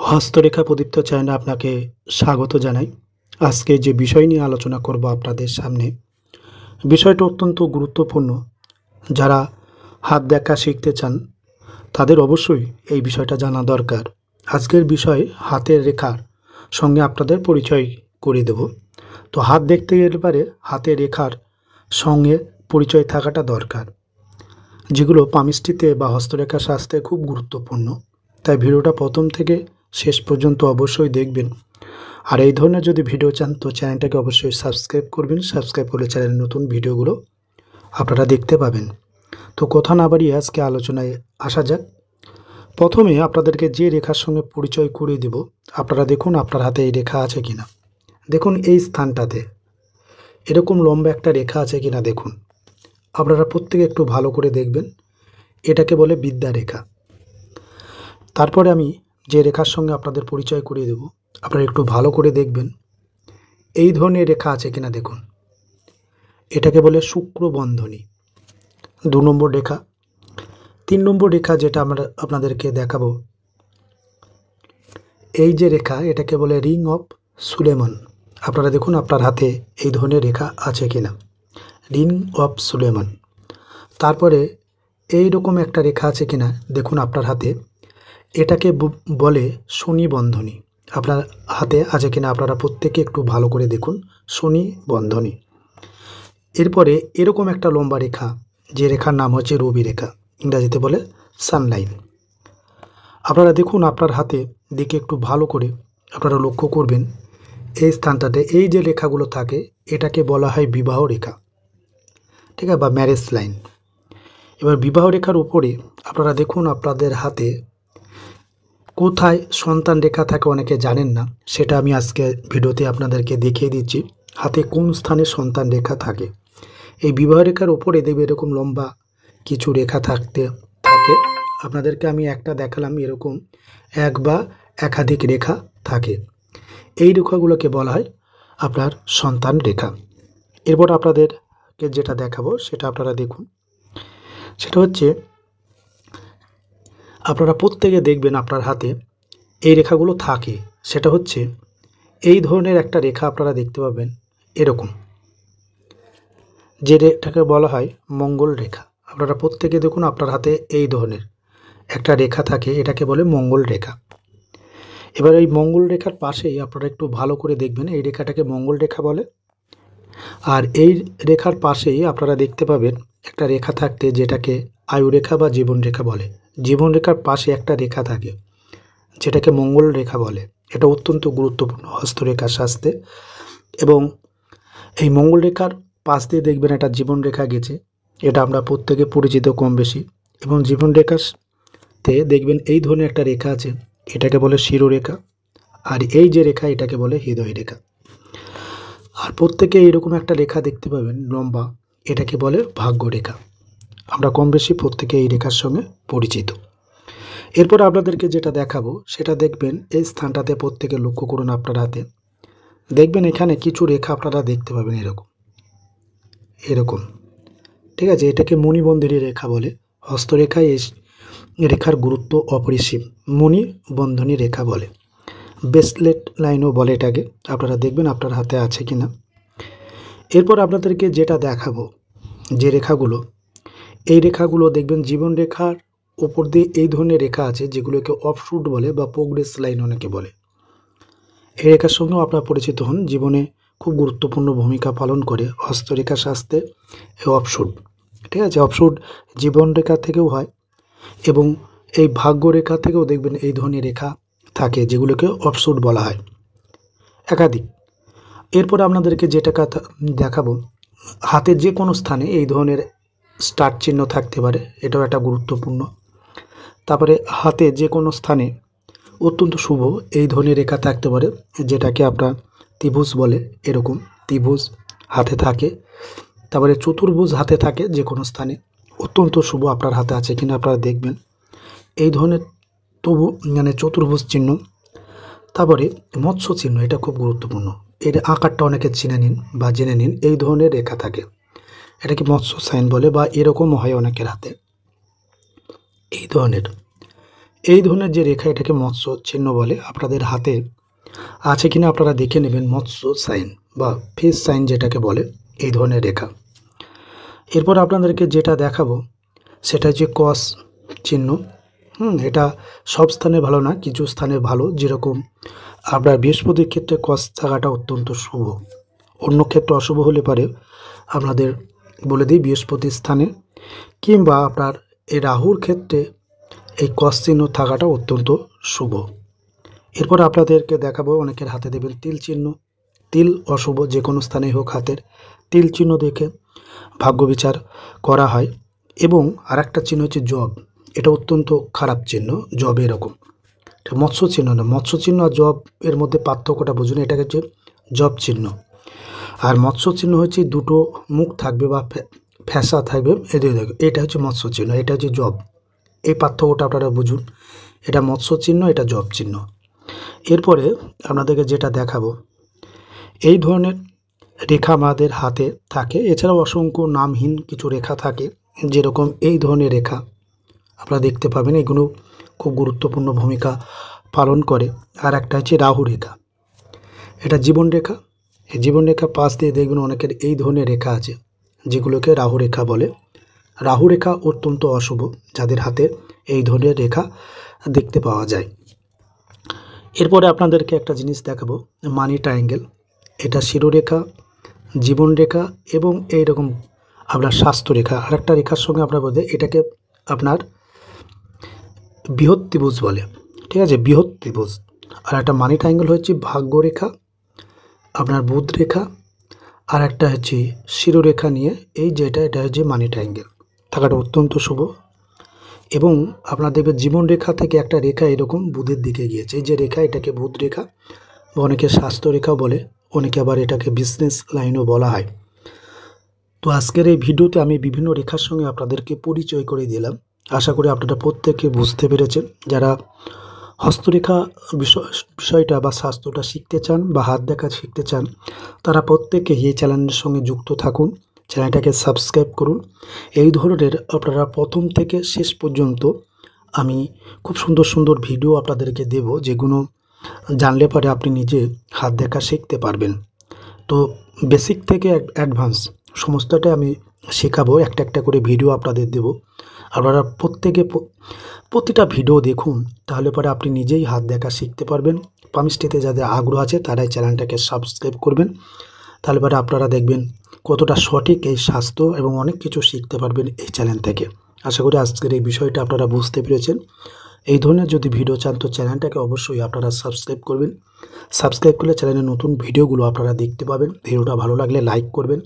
হস্তরেখা প্রদীপ্ত চ্যানেলে আপনাকে স্বাগত জানাই। আজকে যে বিষয় নিয়ে আলোচনা করব আপনাদের সামনে, বিষয়টা অত্যন্ত গুরুত্বপূর্ণ। যারা হাত দেখা শিখতে চান তাদের অবশ্যই এই বিষয়টা জানা দরকার। আজকের বিষয় হাতের রেখার সঙ্গে আপনাদের পরিচয় করিয়ে দেব। তো হাত দেখতে গেলে পারে হাতের রেখার সঙ্গে পরিচয় থাকাটা দরকার, যেগুলো পামিস্ট্রিতে বা হস্তরেখা শাস্ত্রে খুব গুরুত্বপূর্ণ। তাই ভিডিওটা প্রথম থেকে শেষ পর্যন্ত অবশ্যই দেখবেন। আর এই ধরনের যদি ভিডিও চান তো চ্যানেলটাকে অবশ্যই সাবস্ক্রাইব করবেন। সাবস্ক্রাইব করলে চ্যানেলের নতুন ভিডিওগুলো আপনারা দেখতে পাবেন। তো কথা না বাড়িয়ে আজকে আলোচনায় আসা যাক। প্রথমে আপনাদেরকে যে রেখার সঙ্গে পরিচয় করিয়ে দেব, আপনারা দেখুন আপনার হাতে এই রেখা আছে কিনা। দেখুন এই স্থানটাতে এরকম লম্বা একটা রেখা আছে কিনা দেখুন। আপনারা প্রত্যেকে একটু ভালো করে দেখবেন। এটাকে বলে বিদ্যা রেখা। তারপরে আমি যে রেখার সঙ্গে আপনাদের পরিচয় করিয়ে দেব, আপনারা একটু ভালো করে দেখবেন এই ধরনের রেখা আছে কিনা দেখুন। এটাকে বলে শুক্র বন্ধনী। 2 নম্বর রেখা। 3 নম্বর রেখা যেটা আমরা আপনাদেরকে দেখাবো, এই যে রেখা এটাকে বলে রিং অফ সুলেমান। আপনারা দেখুন আপনার হাতে এই ধরনের রেখা আছে কিনা, রিং অফ সুলেমান। তারপরে এই রকম একটা রেখা আছে কিনা দেখুন আপনার হাতে, এটাকে বলে শনি বন্ধনী। আপনার হাতে আছে কিনা আপনারা প্রত্যেকে একটু ভালো করে দেখুন, শনি বন্ধনী। এরপরে এরকম একটা লম্বা রেখা, যে রেখার নাম হচ্ছে রবি রেখা, ইংরাজিতে বলে সানলাইন। আপনারা দেখুন আপনার হাতে দিকে একটু ভালো করে আপনারা লক্ষ্য করবেন এই স্থানটাতে এই যে রেখাগুলো থাকে এটাকে বলা হয় বিবাহ রেখা, ঠিক আছে, বা ম্যারেজ লাইন। এবার বিবাহ রেখার উপরে আপনারা দেখুন আপনাদের হাতে কোথায় সন্তান রেখা থাকে অনেকে জানেন না, সেটা আমি আজকে ভিডিওতে আপনাদেরকে দেখিয়ে দিচ্ছি। হাতে কোন স্থানে সন্তান রেখা থাকে। এই বিবাহ রেখার উপরে দেখবে এরকম লম্বা কিছু রেখা থাকে। আপনাদেরকে আমি একটা দেখালাম, এরকম এক বা একাধিক রেখা থাকে। এই রেখাগুলোকে বলা হয় আপনার সন্তান রেখা। এরপর আপনাদেরকে যেটা দেখাবো সেটা আপনারা দেখুন। সেটা হচ্ছে আপনারা প্রত্যেকে দেখবেন আপনার হাতে এই রেখাগুলো থাকে। সেটা হচ্ছে এই ধরনের একটা রেখা আপনারা দেখতে পাবেন এরকম, যে রেখাটাকে বলা হয় মঙ্গল রেখা। আপনারা প্রত্যেকে দেখুন আপনার হাতে এই ধরনের একটা রেখা থাকে, এটাকে বলে মঙ্গল রেখা। এবার এই মঙ্গল রেখার পাশেই আপনারা একটু ভালো করে দেখবেন, এই রেখাটাকে মঙ্গল রেখা বলে। আর এই রেখার পাশেই আপনারা দেখতে পাবেন একটা রেখা থাকতে, যেটাকে আয়ু রেখা বা জীবন রেখা বলে। জীবন রেখার পাশে একটা রেখা থাকে যেটাকে মঙ্গল রেখা বলে। এটা অত্যন্ত গুরুত্বপূর্ণ হস্তরেখা শাস্ত্রে। এবং এই মঙ্গল রেখার পাশ দিয়ে দেখবেন একটা জীবন রেখা গেছে, এটা আমরা প্রত্যেকে পরিচিত কম বেশি। এবং জীবন রেখাতে দেখবেন এই ধরনের একটা রেখা আছে, এটাকে বলে শিরোরেখা। আর এই যে রেখা এটাকে বলে হৃদয় রেখা। আর প্রত্যেকে এইরকম একটা রেখা দেখতে পাবেন লম্বা, এটাকে বলে ভাগ্য রেখা। আমরা কম বেশি প্রত্যেকে এই রেখার সঙ্গে পরিচিত। এরপর আপনাদেরকে যেটা দেখাবো সেটা দেখবেন এই স্থানটাতে প্রত্যেকে লক্ষ্য করুন আপনার হাতে। দেখবেন এখানে কিছু রেখা আপনারা দেখতে পাবেন এরকম এরকম, ঠিক আছে। এটাকে মণিবন্ধনী রেখা বলে। হস্তরেখায় এই রেখার গুরুত্ব অপরিসীম। মণিবন্ধনী রেখা বলে, ব্রেসলেট লাইনও বলে এটাকে। আপনারা দেখবেন আপনার হাতে আছে কিনা। এরপর আপনাদেরকে যেটা দেখাবো, যে রেখাগুলো, এই রেখাগুলো দেখবেন জীবন রেখার ওপর দিয়ে এই ধরনের রেখা আছে, যেগুলোকে অফশুট বলে বা প্রোগ্রেস লাইন অনেকে বলে। এই রেখার সঙ্গেও আপনারা পরিচিত হন, জীবনে খুব গুরুত্বপূর্ণ ভূমিকা পালন করে হস্তরেখা শাস্ত্রে এই অফশুট, ঠিক আছে। অফশুট জীবন রেখা থেকেও হয় এবং এই ভাগ্য রেখা থেকেও দেখবেন এই ধরনের রেখা থাকে, যেগুলোকে অফশুট বলা হয়, একাধিক। এরপর আপনাদেরকে যেটা কথা দেখাবো, হাতের যে কোনো স্থানে এই ধরনের স্টার চিহ্ন থাকতে পারে, এটাও একটা গুরুত্বপূর্ণ। তারপরে হাতে যে কোনো স্থানে অত্যন্ত শুভ এই ধরনের রেখা থাকতে পারে, যেটাকে আপনার ত্রিভুজ বলে। এরকম ত্রিভুজ হাতে থাকে। তারপরে চতুর্ভুজ হাতে থাকে যে কোনো স্থানে, অত্যন্ত শুভ। আপনার হাতে আছে কিনা আপনারা দেখবেন এই ধরনের তবু চতুর্ভুজ চিহ্ন। তারপরে মৎস্য চিহ্ন, এটা খুব গুরুত্বপূর্ণ। এর আকারটা অনেকে চিনে নিন বা জেনে নিন। এই ধরনের রেখা থাকে, এটাকে মৎস্য সাইন বলে, বা এরকম হয় অনেকের হাতে এই ধরনের। এই ধরনের যে রেখা এটাকে মৎস্য চিহ্ন বলে। আপনাদের হাতে আছে কিনা আপনারা দেখে নেবেন মৎস্য সাইন বা ফিশ সাইন যেটাকে বলে, এই ধরনের রেখা। এরপর আপনাদেরকে যেটা দেখাবো সেটা হচ্ছে ক্রস চিহ্ন। এটা সব স্থানে ভালো না, কিছু স্থানে ভালো। যেরকম আপনার বৃহস্পতির ক্ষেত্রে ক্রস থাকাটা অত্যন্ত শুভ, অন্য ক্ষেত্রে অশুভ হলে পারে আপনাদের বলে দিই বৃহস্পতির স্থানে, কিংবা আপনার এই রাহুর ক্ষেত্রে এই ক্রস চিহ্ন থাকাটা অত্যন্ত শুভ। এরপর আপনাদেরকে দেখাবো অনেকের হাতে দেবেন তিল চিহ্ন। তিল অশুভ, যে কোনো স্থানেই হোক হাতের তিল চিহ্ন দেখে ভাগ্য বিচার করা হয়। এবং আর একটা চিহ্ন হচ্ছে জব, এটা অত্যন্ত খারাপ চিহ্ন। জব এরকম, এটা মৎস্য চিহ্ন না। মৎস্য চিহ্ন আর জব এর মধ্যে পার্থক্যটা বুঝুন, এটাকে হচ্ছে জব চিহ্ন। আর মৎস্য চিহ্ন হচ্ছে দুটো মুখ থাকবে বা ফ্যাসা থাকবে, এটা হচ্ছে মৎস্য চিহ্ন, এটা হচ্ছে জব। এই পার্থক্যটা আপনারা বুঝুন, এটা মৎস্য চিহ্ন, এটা জব চিহ্ন। এরপরে আপনাদেরকে যেটা দেখাবো, এই ধরনের রেখা আমাদের হাতে থাকে। এছাড়াও অসংখ্য নামহীন কিছু রেখা থাকে, যেরকম এই ধরনের রেখা আপনারা দেখতে পাবেন। এগুলো খুব গুরুত্বপূর্ণ ভূমিকা পালন করে। আর একটা হচ্ছে রাহু রেখা, এটা জীবন রেখা। এই জীবন রেখা পাশ দিয়ে দেখবেন অনেকের এই ধরনের রেখা আছে, যেগুলোকে রাহু রেখা বলে। রাহু রেখা অত্যন্ত অশুভ, যাদের হাতে এই ধরনের রেখা দেখতে পাওয়া যায়। এরপরে আপনাদেরকে একটা জিনিস দেখাবো, মানি ট্রায়াঙ্গেল। এটা শিরোরেখা, জীবন রেখা এবং এইরকম আপনার স্বাস্থ্য রেখা। আর একটা রেখার সঙ্গে আপনার বলতে এটাকে আপনার বৃহৎ ত্রিভুজ বলে, ঠিক আছে, বৃহৎ ত্রিভুজ। আর একটা মানি ট্রায়াঙ্গেল হচ্ছে ভাগ্য রেখা, আপনার বুধ রেখা, আর একটা হচ্ছে শিরোরেখা নিয়ে এই যেটা, এটা হচ্ছে মানি ট্রায়াঙ্গেল থাকাটা অত্যন্ত শুভ। এবং আপনার দেখবেন জীবন রেখা থেকে একটা রেখা এরকম বুধের দিকে গিয়েছে, এই যে রেখা এটাকে বুধ রেখা বা অনেকে স্বাস্থ্য রেখা বলে, অনেকে আবার এটাকে বিজনেস লাইনও বলা হয়। তো আজকের এই ভিডিওতে আমি বিভিন্ন রেখার সঙ্গে আপনাদেরকে পরিচয় করে দিলাম। আশা করি আপনারা প্রত্যেকে বুঝতে পেরেছেন। যারা হস্তরেখা বিষয়টা বা স্বাস্থ্যটা শিখতে চান বা হাত দেখা শিখতে চান, তারা প্রত্যেকে এই চ্যানেলের সঙ্গে যুক্ত থাকুন, চ্যানেলটাকে সাবস্ক্রাইব করুন। এই ধরনের আপনারা প্রথম থেকে শেষ পর্যন্ত আমি খুব সুন্দর সুন্দর ভিডিও আপনাদেরকে দেব, যেগুলো জানলে পরে আপনি নিজে হাত দেখা শিখতে পারবেন। তো বেসিক থেকে অ্যাডভান্স সমস্তটাই আমি শেখাবো, একটা একটা করে ভিডিও আপনাদের দেব। আপনারা প্রত্যেকে প্রতিটা ভিডিও দেখুন, তাহলে পরে আপনি নিজেই হাত দেখা শিখতে পারবেন। পামিস্ট্রিতে যাদের আগ্রহ আছে তারাই চ্যানেলটাকে সাবস্ক্রাইব করবেন, তাহলে পরে আপনারা দেখবেন কতটা সঠিক এই স্বাস্থ্য এবং অনেক কিছু শিখতে পারবেন এই চ্যানেল থেকে। আশা করি আজকের এই বিষয়টা আপনারা বুঝতে পেরেছেন। এই ধরনের যদি ভিডিও চান তো চ্যানেলটাকে অবশ্যই আপনারা সাবস্ক্রাইব করবেন। সাবস্ক্রাইব করলে চ্যানেলের নতুন ভিডিওগুলো আপনারা দেখতে পাবেন। ভিডিওটা ভালো লাগলে লাইক করবেন।